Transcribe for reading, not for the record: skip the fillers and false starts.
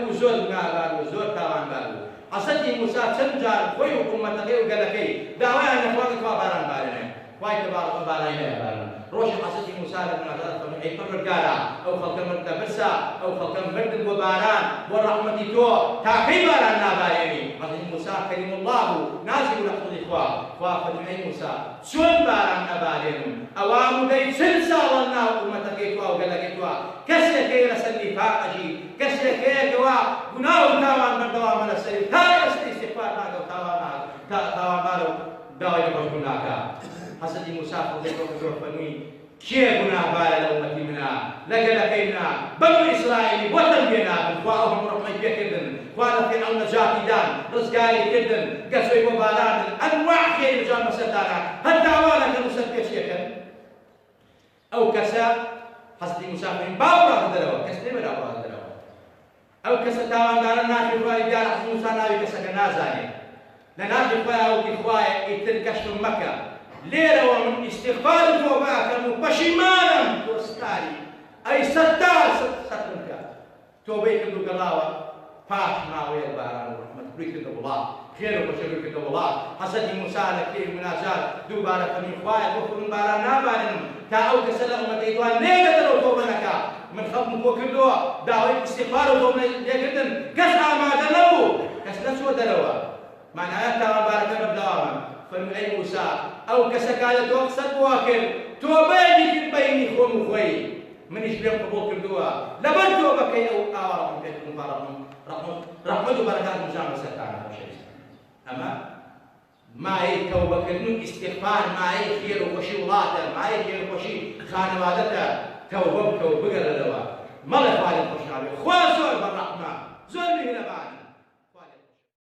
بوو زۆر گوناهبار و زۆر تاوانبار بوو. حەزەتی موسا چەند جار خۆی و ئومەتەکەی و گەلەکەی داوایان لە خوا کردەوە باران بارێنێ، خوای تەبارەک و بارانی نەیەبارن. ڕۆژی حەزەتی موسا لە گوناهگار فەرمووی ئەی پەروەردگارە ئەو خەڵکە مرد لە برسا، ئەو خەڵکە مردن بۆ باران بۆ ڕەحمەتی تۆ تاکەی باران نابارێنی. حەزەتی موسا کەریم الله بوو نازی بوو لە حوزی خوا فەرمووی ئەی موسا چۆن باران نەبارێنم؟ ئەوا مودەی چەند ساڵە ناو ئومەتەکەی توا و گەلەکەی توا کەسێکەیە لەسەر نیفاقەژی، کەسێکەیەکەوە گوناه و تاوان بەردەوامە لەسەری تا ئێستا ئیستیغفار ناکە و تاوانبارە و داوای لەبەرگون ناکە. حەزەتی موسا خۆی کردەوە فەرمووی کێ گوناهبارە لە ئومەتی منە لە گەلەکەی منە بەنو ئیسرائیلی بۆ تەنبیە نابن، خوا ئەو هەموو ڕەحمەت پێکردن، خوا لە فیرعەون نەجاتی دان، ڕزگاری کردن، گەسۆی بۆ باراندن، ئەنواع خێری بەجان بەسەردانە هەتا ئەوانەکەن و سەرپێچیەکەن. ئەو کەسە حەزەتی موسا فەرمووی باوەڕاتە دەرەوە، کەس نێمە ڕاوەڕاتە دەرەوە. ئەو کەسە تاوانبارە نافی خوای دیار حەزەتی موسا ناوی کەسەکە نازانێت، لە نافی خوای ئەوکی خوایە ئیتر گەشتم مەکە لێرەوە من ئیستیغفار تۆ باکەم و پەشیمانم دۆستکاری ئەی سەتار سەترم کە تۆبەی کرد و گەڵاوە پاش ماوەیە باران و ڕەحمەت ڕووی کردە وڵات خێر و بەشە ڕووی کردە وڵات. حەزەتی موسا لە کێی مناجات دووبارە فەرمووی خوایە بۆ من باران نابارێنم تا ئەو کەسە لە ئومەتەی تۆ نێگەدەرەوە تۆبە نەکا. من خەڵکم بۆ کردەوە داوای ئیستیغفار و تۆبە لێکردن، کەس ئامادە نەبوو، کەس نەچوە دەرەوە، معنایە تاوانبارەکە بەردەوامە. فەرمووی ئەی موسا ئەو کەسەکە لە تۆ قسەت بۆ کرد، تۆبەیەکی کرد بەینی خۆم و خۆی، منیش پێم قبوڵ کردووە لەبەر تۆبەکەی ئەو ئاوا ڕەحمەت پێکردم ڕەحمەت و بەرەکات بژان بەسەرتانە. ئەمە مایەی تەوبەکردن و ئیستیغفار مایەی خێر و خۆشی وڵاتە، مایەی خێر و خۆشی خانەوادەتە. تەوبە بکە و بگەڕێرەوە، مەڵێ خوا لێت خۆش نابێت، خوا